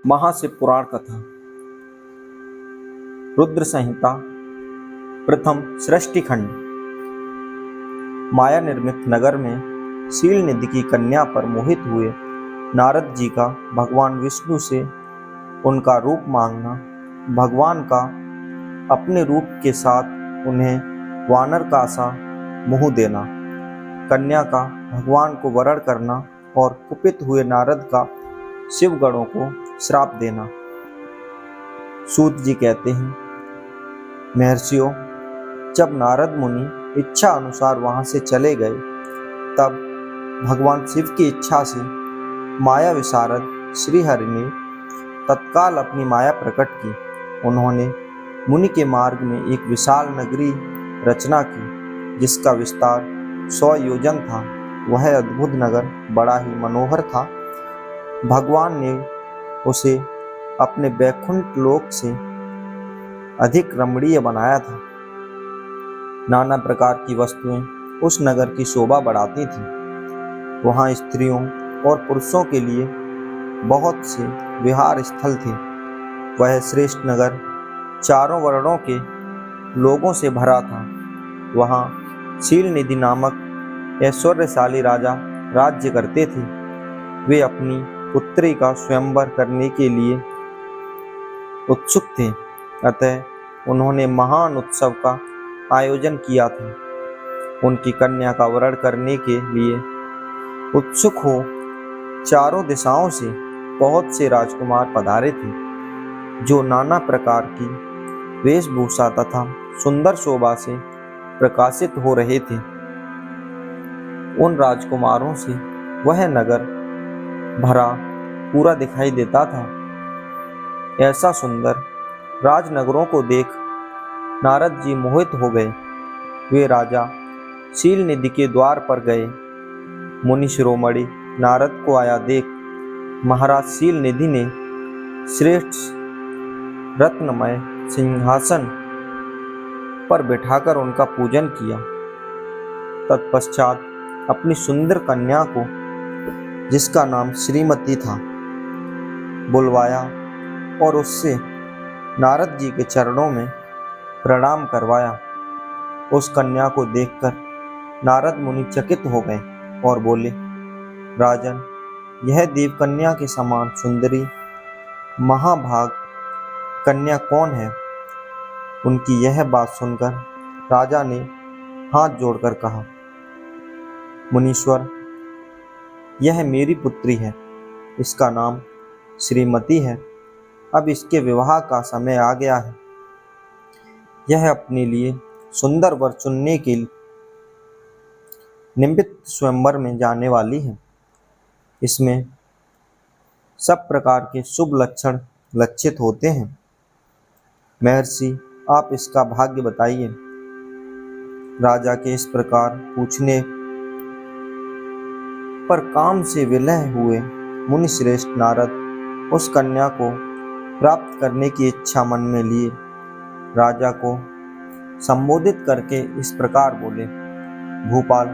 महाशिव पुराण कथा रुद्र संहिता प्रथम सृष्टि खंड। माया निर्मित नगर में शील निधि की कन्या पर मोहित हुए नारद जी का भगवान विष्णु से उनका रूप मांगना, भगवान का अपने रूप के साथ उन्हें वानर का सा मुँह देना, कन्या का भगवान को वरण करना और कुपित हुए नारद का शिवगणों को श्राप देना। सूत जी कहते हैं, महर्षियों, जब नारद मुनि इच्छा अनुसार वहां से चले गए, तब भगवान शिव की इच्छा से माया विशारद श्री हरि ने तत्काल अपनी माया प्रकट की। उन्होंने मुनि के मार्ग में एक विशाल नगरी रचना की, जिसका विस्तार 100 योजन था। वह अद्भुत नगर बड़ा ही मनोहर था। भगवान ने उसे अपने वैकुंठ लोक से अधिक रमणीय बनाया था। नाना प्रकार की वस्तुएं उस नगर की शोभा बढ़ाती थीं। वहां स्त्रियों और पुरुषों के लिए बहुत से विहार स्थल थे। वह श्रेष्ठ नगर चारों वर्णों के लोगों से भरा था। वहां शील निधि नामक ऐश्वर्यशाली राजा राज्य करते थे। वे अपनी पुत्री का स्वयंवर करने के लिए उत्सुक थे, अतः उन्होंने महान उत्सव का आयोजन किया था। उनकी कन्या का वरण करने के लिए उत्सुक हो चारों दिशाओं से बहुत से राजकुमार पधारे थे, जो नाना प्रकार की वेशभूषा तथा सुंदर शोभा से प्रकाशित हो रहे थे। उन राजकुमारों से वह नगर भरा पूरा दिखाई देता था। ऐसा सुंदर राजनगरों को देख नारद जी मोहित हो गए। वे राजा शील निधि के द्वार पर गए। मुनि शिरोमणि नारद को आया देख महाराज शील निधि ने श्रेष्ठ रत्नमय सिंहासन पर बिठाकर उनका पूजन किया। तत्पश्चात अपनी सुंदर कन्या को, जिसका नाम श्रीमती था, बुलवाया और उससे नारद जी के चरणों में प्रणाम करवाया। उस कन्या को देखकर नारद मुनि चकित हो गए और बोले, राजन, यह देव कन्या के समान सुंदरी महाभाग कन्या कौन है? उनकी यह बात सुनकर राजा ने हाथ जोड़कर कहा, मुनीश्वर, यह मेरी पुत्री है। इसका नाम श्रीमती है। अब इसके विवाह का समय आ गया है। यह अपने लिए सुंदर वर चुनने के निमित्त स्वयंवर में जाने वाली है। इसमें सब प्रकार के शुभ लक्षण लक्षित होते हैं। महर्षि, आप इसका भाग्य बताइए। राजा के इस प्रकार पूछने पर काम से विलय हुए मुनि श्रेष्ठ नारद उस कन्या को प्राप्त करने की इच्छा मन में लिए राजा को संबोधित करके इस प्रकार बोले, भूपाल,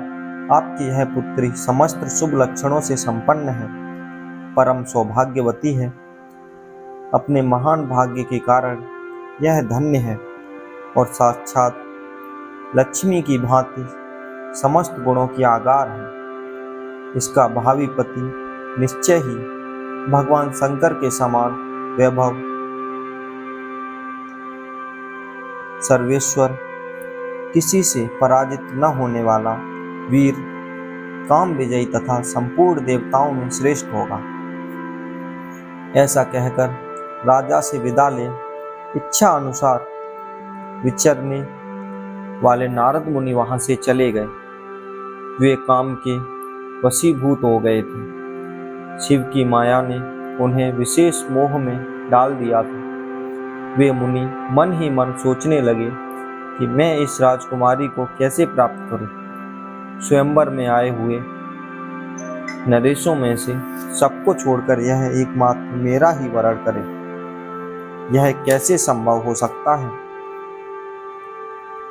आपकी यह पुत्री समस्त शुभ लक्षणों से संपन्न है, परम सौभाग्यवती है। अपने महान भाग्य के कारण यह धन्य है और साक्षात लक्ष्मी की भांति समस्त गुणों की आगार है। इसका भावी पति निश्चय ही भगवान शंकर के समान वैभव, सर्वेश्वर, किसी से पराजित न होने वाला वीर, काम विजयी तथा संपूर्ण देवताओं में श्रेष्ठ होगा। ऐसा कहकर राजा से विदा ले इच्छा अनुसार विचरने वाले नारद मुनि वहां से चले गए। वे काम के वशीभूत हो गए थे। शिव की माया ने उन्हें विशेष मोह में डाल दिया था। वे मुनि मन ही मन सोचने लगे कि मैं इस राजकुमारी को कैसे प्राप्त करूं। स्वयंवर में आए हुए नरेशों में से सबको छोड़कर यह एकमात्र मेरा ही वरण करे, यह कैसे संभव हो सकता है?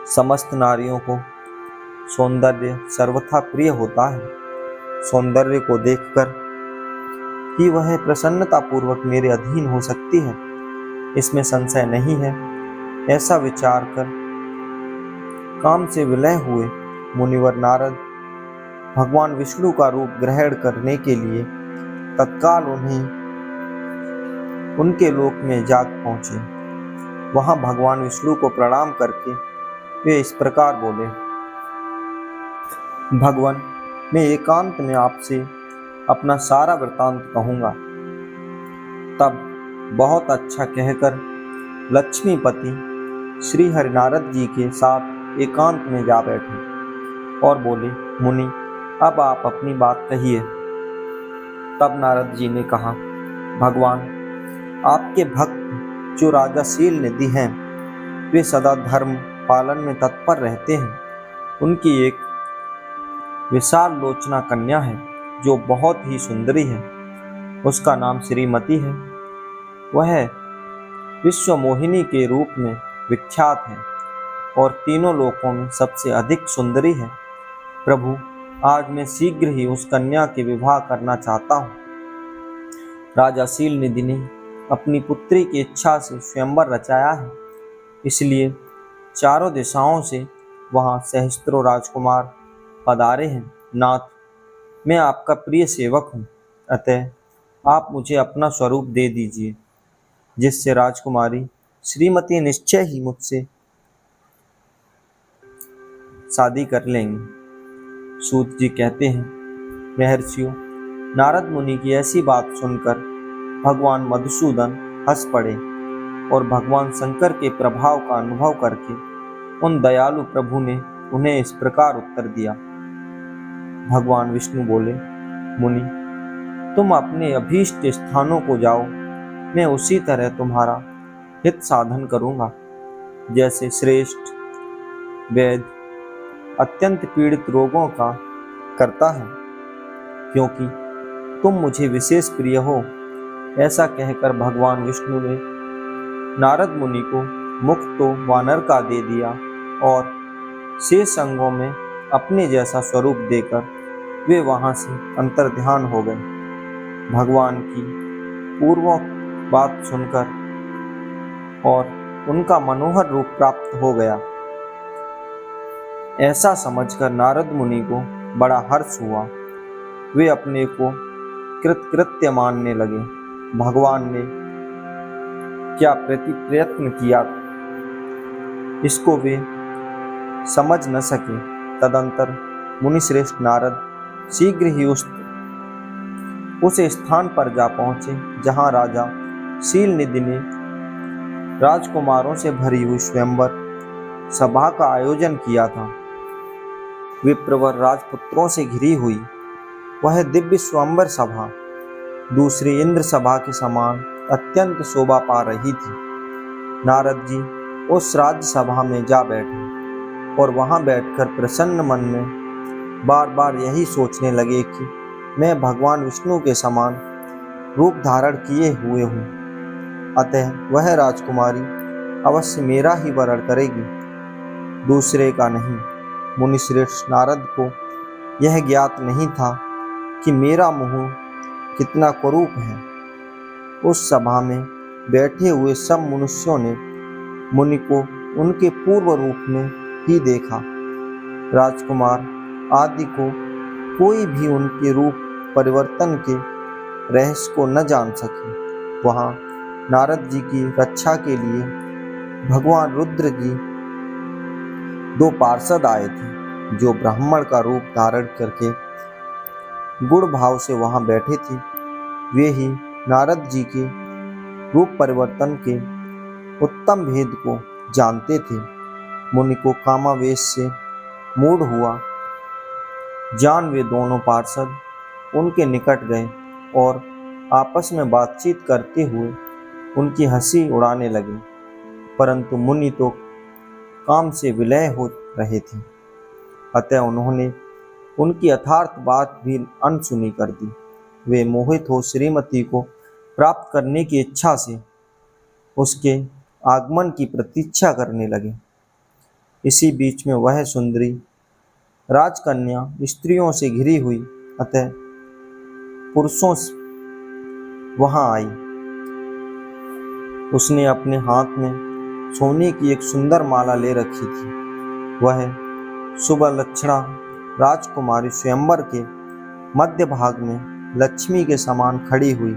समस्त नारियों को सौंदर्य सर्वथा प्रिय होता है। सौंदर्य को देखकर ही वह प्रसन्नतापूर्वक मेरे अधीन हो सकती है, इसमें संशय नहीं है। ऐसा विचार कर काम से विलय हुए मुनिवर नारद भगवान विष्णु का रूप ग्रहण करने के लिए तत्काल उनके लोक में जा पहुंचे। वहां भगवान विष्णु को प्रणाम करके वे इस प्रकार बोले, भगवान, मैं एकांत में आपसे अपना सारा वृतांत कहूंगा। तब बहुत अच्छा कहकर लक्ष्मीपति श्री हरिनारद जी के साथ एकांत में जा बैठे और बोले, मुनि, अब आप अपनी बात कहिए। तब नारद जी ने कहा, भगवान, आपके भक्त जो राजा शील निधि हैं, वे सदा धर्म पालन में तत्पर रहते हैं। उनकी एक विशाल लोचना कन्या है जो बहुत ही सुंदरी है। उसका नाम श्रीमती है। वह विश्व मोहिनी के रूप में विख्यात है और तीनों लोकों में सबसे अधिक सुंदरी है। प्रभु, आज मैं शीघ्र ही उस कन्या के विवाह करना चाहता हूँ। राजा शील निधि ने अपनी पुत्री की इच्छा से स्वयंवर रचाया है, इसलिए चारों दिशाओं से वहाँ सहस्त्रों राजकुमार पधारे हैं। नाथ, मैं आपका प्रिय सेवक हूँ, अतः आप मुझे अपना स्वरूप दे दीजिए, जिससे राजकुमारी श्रीमती निश्चय ही मुझसे शादी कर लेंगी। सूत जी कहते हैं, महर्षियों, नारद मुनि की ऐसी बात सुनकर भगवान मधुसूदन हंस पड़े और भगवान शंकर के प्रभाव का अनुभव करके उन दयालु प्रभु ने उन्हें इस प्रकार उत्तर दिया। भगवान विष्णु बोले, मुनि, तुम अपने अभीष्ट स्थानों को जाओ, मैं उसी तरह तुम्हारा हित साधन करूंगा। जैसे श्रेष्ठ वैद्य अत्यंत पीड़ित रोगों का करता है, क्योंकि तुम मुझे विशेष प्रिय हो। ऐसा कहकर भगवान विष्णु ने नारद मुनि को मुख तो वानर का दे दिया और शेष अंगों में अपने जैसा स्वरूप देकर वे वहां से अंतर्ध्यान हो गए। भगवान की पूर्व बात सुनकर और उनका मनोहर रूप प्राप्त हो गया, ऐसा समझकर नारद मुनि को बड़ा हर्ष हुआ। वे अपने को कृतकृत्य मानने लगे। भगवान ने क्या प्रयत्न किया, इसको वे समझ न सके। तदंतर मुनिश्रेष्ठ नारद शीघ्र ही उस स्थान पर जा पहुंचे जहां राजा शील निधि ने राजकुमारों से भरी हुई स्वयंवर सभा का आयोजन किया था। विप्रवर राजपुत्रों से घिरी हुई वह दिव्य स्वयंवर सभा दूसरी इंद्र सभा के समान अत्यंत शोभा पा रही थी। नारद जी उस राज्य सभा में जा बैठे और वहां बैठकर प्रसन्न मन में बार बार यही सोचने लगे कि मैं भगवान विष्णु के समान रूप धारण किए हुए हूँ, अतः वह राजकुमारी अवश्य मेरा ही वरण करेगी, दूसरे का नहीं। मुनिश्रेष्ठ नारद को यह ज्ञात नहीं था कि मेरा मुँह कितना कुरूप है। उस सभा में बैठे हुए सब मनुष्यों ने मुनि को उनके पूर्व रूप में ही देखा। राजकुमार आदि को कोई भी उनके रूप परिवर्तन के रहस्य को न जान सके। वहाँ नारद जी की रक्षा के लिए भगवान रुद्र जी 2 पार्षद आए थे, जो ब्राह्मण का रूप धारण करके गुण भाव से वहाँ बैठे थे। वे ही नारद जी के रूप परिवर्तन के उत्तम भेद को जानते थे। मुनि को कामावेश से मूढ़ हुआ जान वे दोनों पार्षद उनके निकट गए और आपस में बातचीत करते हुए उनकी हंसी उड़ाने लगे, परंतु मुनि तो काम से विलय हो रहे थे, अतः उन्होंने उनकी यथार्थ बात भी अनसुनी कर दी। वे मोहित हो श्रीमती को प्राप्त करने की इच्छा से उसके आगमन की प्रतीक्षा करने लगे। इसी बीच में वह सुंदरी राजकन्या स्त्रियों से घिरी हुई अतः पुरुषों वहां आई। उसने अपने हाथ में सोने की एक सुंदर माला ले रखी थी। वह सुबलक्षणा राजकुमारी स्वयंवर के मध्य भाग में लक्ष्मी के समान खड़ी हुई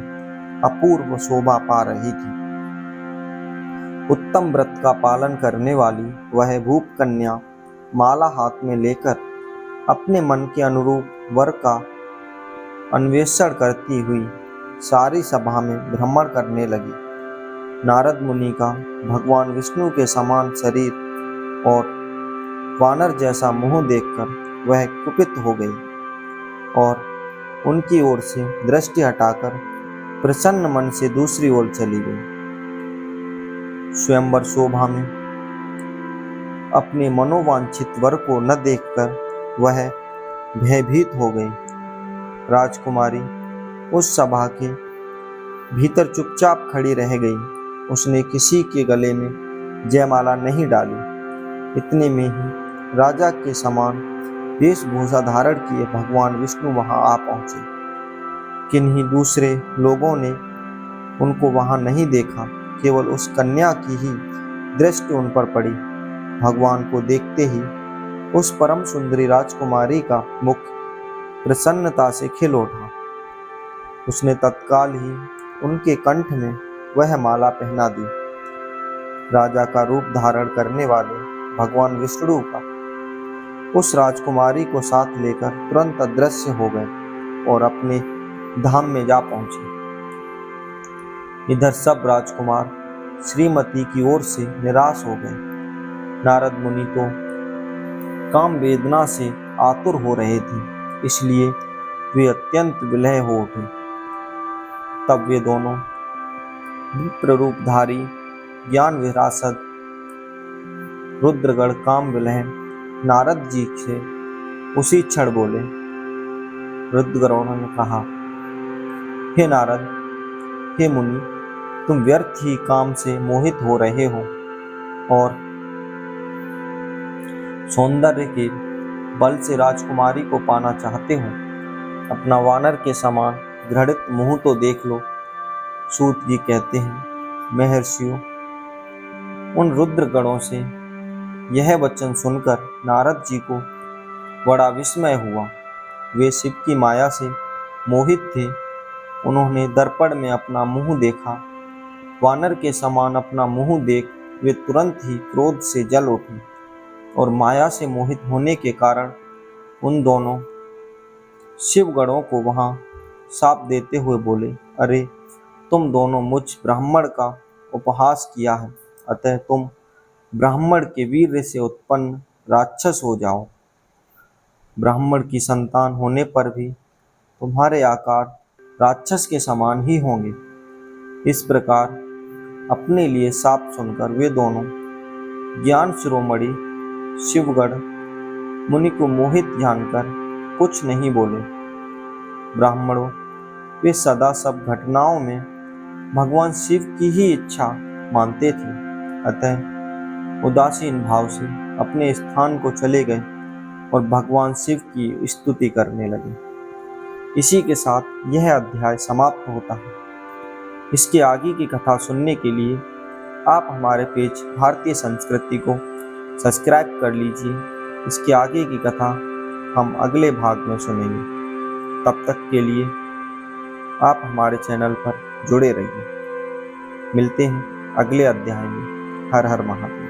अपूर्व शोभा पा रही थी। उत्तम व्रत का पालन करने वाली वह भूप कन्या माला हाथ में लेकर अपने मन के अनुरूप वर का अन्वेषण करती हुई सारी सभा में भ्रमण करने लगी। नारद मुनि का भगवान विष्णु के समान शरीर और वानर जैसा मुंह देखकर वह कुपित हो गई और उनकी ओर से दृष्टि हटाकर प्रसन्न मन से दूसरी ओर चली गई। स्वयंवर शोभा में अपने मनोवांछित वर को न देखकर वह भयभीत हो गई। राजकुमारी उस सभा के भीतर चुपचाप खड़ी रह गई। उसने किसी के गले में जयमाला नहीं डाली। इतने में ही राजा के समान वेशभूषा धारण किए भगवान विष्णु वहां आ पहुंचे। किन्हीं दूसरे लोगों ने उनको वहां नहीं देखा, केवल उस कन्या की ही दृष्टि उन पर पड़ी। भगवान को देखते ही उस परम सुंदरी राजकुमारी का मुख प्रसन्नता से खिल उठा। उसने तत्काल ही उनके कंठ में वह माला पहना दी। राजा का रूप धारण करने वाले भगवान विष्णु का उस राजकुमारी को साथ लेकर तुरंत अदृश्य हो गए और अपने धाम में जा पहुंचे। इधर सब राजकुमार श्रीमती की ओर से निराश हो गए। नारद मुनि तो काम वेदना से आतुर हो रहे थे, इसलिए वे अत्यंत विलय हो उठे। तब वे दोनों विप्र रूपधारी ज्ञान विरासत रुद्रगढ़ काम विलय नारद जी से उसी क्षण बोले। रुद्रगणों ने कहा, हे नारद, हे मुनि, तुम व्यर्थ ही काम से मोहित हो रहे हो और सौंदर्य के बल से राजकुमारी को पाना चाहते हो। अपना वानर के समान घृणित मुंह तो देख लो। सूत जी कहते हैं, महर्षियों, उन रुद्रगणों से यह वचन सुनकर नारद जी को बड़ा विस्मय हुआ। वे शिव की माया से मोहित थे। उन्होंने दर्पण में अपना मुंह देखा। वानर के समान अपना मुंह देख वे तुरंत ही क्रोध से जल उठे और माया से मोहित होने के कारण उन दोनों शिवगणों को वहां शाप देते हुए बोले, अरे, तुम दोनों मुझ ब्राह्मण का उपहास किया है, अतः तुम ब्राह्मण के वीर्य से उत्पन्न राक्षस हो जाओ। ब्राह्मण की संतान होने पर भी तुम्हारे आकार राक्षस के समान ही होंगे। इस प्रकार अपने लिए शाप सुनकर वे दोनों ज्ञान शिरोमणि शिवगण मुनि को मोहित जानकर कुछ नहीं बोले। ब्राह्मणों, वे सदा सब घटनाओं में भगवान शिव की ही इच्छा मानते थे, अतः उदासीन भाव से अपने स्थान को चले गए और भगवान शिव की स्तुति करने लगे। इसी के साथ यह अध्याय समाप्त होता है। इसके आगे की कथा सुनने के लिए आप हमारे पेज भारतीय संस्कृति को सब्सक्राइब कर लीजिए। इसके आगे की कथा हम अगले भाग में सुनेंगे। तब तक के लिए आप हमारे चैनल पर जुड़े रहिए। मिलते हैं अगले अध्याय में। हर हर महादेव।